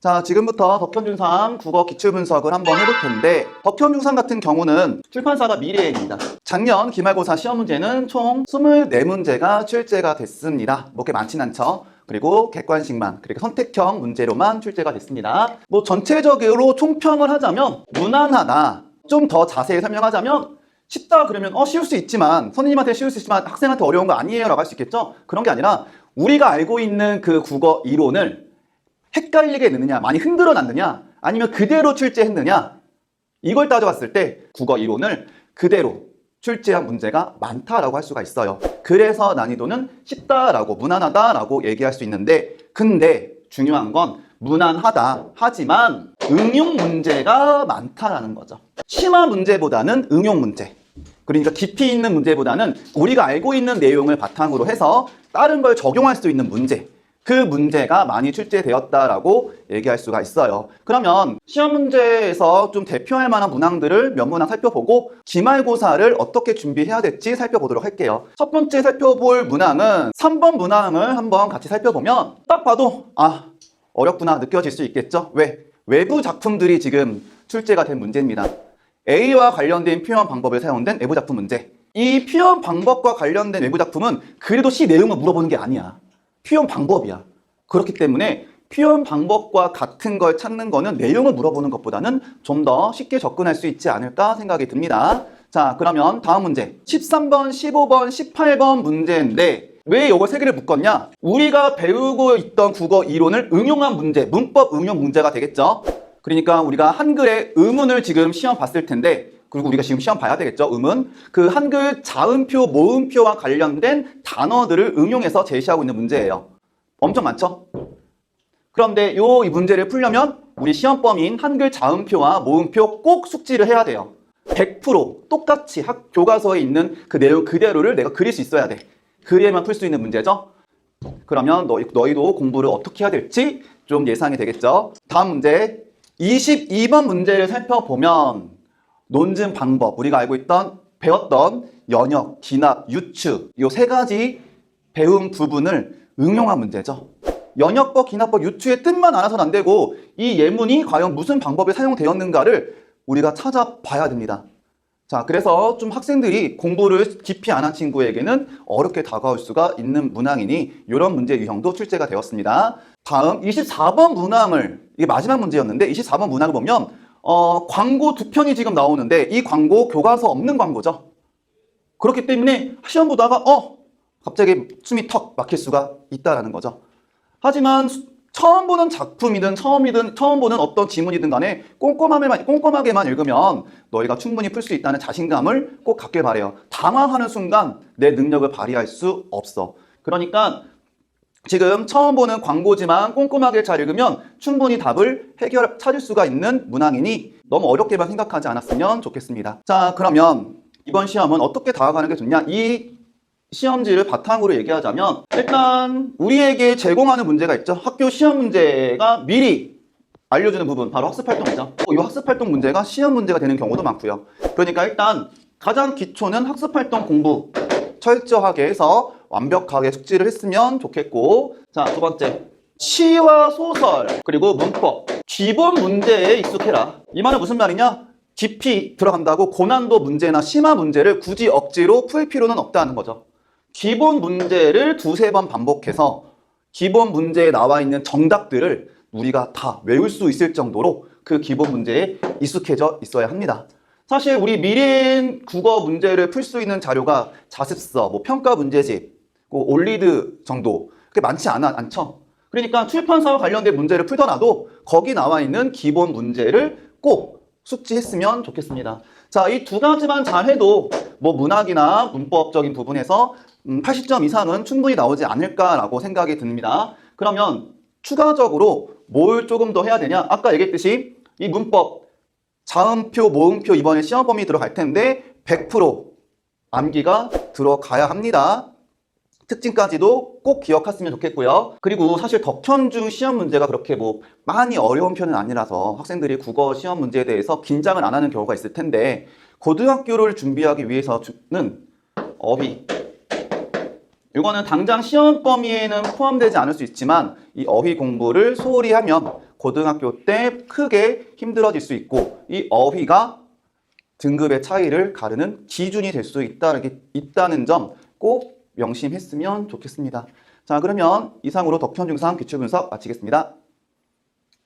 자, 지금부터 덕현중3 국어 기출분석을 한번 해볼 텐데 덕현중3 같은 경우는 출판사가 미래입니다. 작년 기말고사 시험 문제는 총 24문제가 출제가 됐습니다. 뭐 그렇게 많진 않죠. 그리고 객관식만, 그리고 선택형 문제로만 출제가 됐습니다. 뭐 전체적으로 총평을 하자면 무난하다. 좀 더 자세히 설명하자면 쉽다 그러면 쉬울 수 있지만 선생님한테 쉬울 수 있지만 학생한테 어려운 거 아니에요 라고 할 수 있겠죠. 그런 게 아니라 우리가 알고 있는 그 국어 이론을 헷갈리게 넣느냐, 많이 흔들어 놨느냐, 아니면 그대로 출제했느냐, 이걸 따져봤을 때 국어 이론을 그대로 출제한 문제가 많다라고 할 수가 있어요. 그래서 난이도는 쉽다라고, 무난하다라고 얘기할 수 있는데, 근데 중요한 건 무난하다 하지만 응용 문제가 많다라는 거죠. 심화 문제보다는 응용 문제, 그러니까 깊이 있는 문제보다는 우리가 알고 있는 내용을 바탕으로 해서 다른 걸 적용할 수 있는 문제, 그 문제가 많이 출제되었다라고 얘기할 수가 있어요. 그러면 시험 문제에서 좀 대표할 만한 문항들을 몇 문항 살펴보고 기말고사를 어떻게 준비해야 될지 살펴보도록 할게요. 첫 번째 살펴볼 문항은 3번 문항을 한번 같이 살펴보면 딱 봐도 어렵구나 느껴질 수 있겠죠? 왜? 외부 작품들이 지금 출제가 된 문제입니다. A와 관련된 표현 방법을 사용된 외부 작품 문제. 이 표현 방법과 관련된 외부 작품은 그래도 C 내용을 물어보는 게 아니야. 표현 방법이야. 그렇기 때문에 표현 방법과 같은 걸 찾는 거는 내용을 물어보는 것보다는 좀 더 쉽게 접근할 수 있지 않을까 생각이 듭니다. 자, 그러면 다음 문제 13번, 15번, 18번 문제인데 왜 이거 세 개를 묶었냐? 우리가 배우고 있던 국어 이론을 응용한 문제, 문법 응용 문제가 되겠죠. 그러니까 우리가 한글의 의문을 지금 시험 봤을 텐데, 그리고 우리가 지금 시험 봐야 되겠죠. 의문. 그 한글 자음표, 모음표와 관련된 단어들을 응용해서 제시하고 있는 문제예요. 엄청 많죠? 그런데 이 문제를 풀려면 우리 시험 범위인 한글 자음표와 모음표 꼭 숙지를 해야 돼요. 100% 똑같이 교과서에 있는 그 내용 그대로를 내가 그릴 수 있어야 돼. 그래야만 풀 수 있는 문제죠. 그러면 너희도 공부를 어떻게 해야 될지 좀 예상이 되겠죠. 다음 문제 22번 문제를 살펴보면 논증 방법, 우리가 알고 있던 배웠던 연역, 기납, 유추 이 세 가지 배운 부분을 응용한 문제죠. 연역법, 기납법, 유추의 뜻만 알아서는 안 되고 이 예문이 과연 무슨 방법에 사용되었는가를 우리가 찾아봐야 됩니다. 자, 그래서 좀 학생들이 공부를 깊이 안 한 친구에게는 어렵게 다가올 수가 있는 문항이니 이런 문제 유형도 출제가 되었습니다. 다음 24번 문항을, 이게 마지막 문제였는데 24번 문항을 보면 광고 두 편이 지금 나오는데 이 광고 교과서 없는 광고죠. 그렇기 때문에 시험 보다가 갑자기 숨이 턱 막힐 수가 있다라는 거죠. 하지만 처음 보는 작품이든 처음 보는 어떤 지문이든 간에 꼼꼼하게만 읽으면 너희가 충분히 풀 수 있다는 자신감을 꼭 갖길 바래요. 당황하는 순간 내 능력을 발휘할 수 없어. 그러니까 지금 처음 보는 광고지만 꼼꼼하게 잘 읽으면 충분히 답을 찾을 수가 있는 문항이니 너무 어렵게만 생각하지 않았으면 좋겠습니다. 자, 그러면 이번 시험은 어떻게 다가가는 게 좋냐? 이 시험지를 바탕으로 얘기하자면 일단 우리에게 제공하는 문제가 있죠. 학교 시험 문제가 미리 알려주는 부분, 바로 학습활동이죠. 이 학습활동 문제가 시험 문제가 되는 경우도 많고요. 그러니까 일단 가장 기초는 학습활동 공부 철저하게 해서 완벽하게 숙지를 했으면 좋겠고, 자, 두 번째 시와 소설 그리고 문법 기본 문제에 익숙해라. 이 말은 무슨 말이냐? 깊이 들어간다고 고난도 문제나 심화 문제를 굳이 억지로 풀 필요는 없다는 거죠. 기본 문제를 두세 번 반복해서 기본 문제에 나와 있는 정답들을 우리가 다 외울 수 있을 정도로 그 기본 문제에 익숙해져 있어야 합니다. 사실 우리 미래인 국어 문제를 풀 수 있는 자료가 자습서, 평가 문제집, 올리드 정도 그게 많지 않죠. 그러니까 출판사와 관련된 문제를 풀더라도 거기 나와 있는 기본 문제를 꼭 숙지했으면 좋겠습니다. 자, 이 두 가지만 잘해도 문학이나 문법적인 부분에서 80점 이상은 충분히 나오지 않을까라고 생각이 듭니다. 그러면 추가적으로 뭘 조금 더 해야 되냐? 아까 얘기했듯이 이 문법 자음표, 모음표 이번에 시험 범위 들어갈 텐데 100% 암기가 들어가야 합니다. 특징까지도 꼭 기억했으면 좋겠고요. 그리고 사실 덕현중 시험 문제가 그렇게 많이 어려운 편은 아니라서 학생들이 국어 시험 문제에 대해서 긴장을 안 하는 경우가 있을 텐데 고등학교를 준비하기 위해서는 어휘 이거는 당장 시험 범위에는 포함되지 않을 수 있지만 이 어휘 공부를 소홀히 하면 고등학교 때 크게 힘들어질 수 있고 이 어휘가 등급의 차이를 가르는 기준이 될 수 있다는 점 꼭 명심했으면 좋겠습니다. 자, 그러면 이상으로 덕현 중3 기출 분석 마치겠습니다.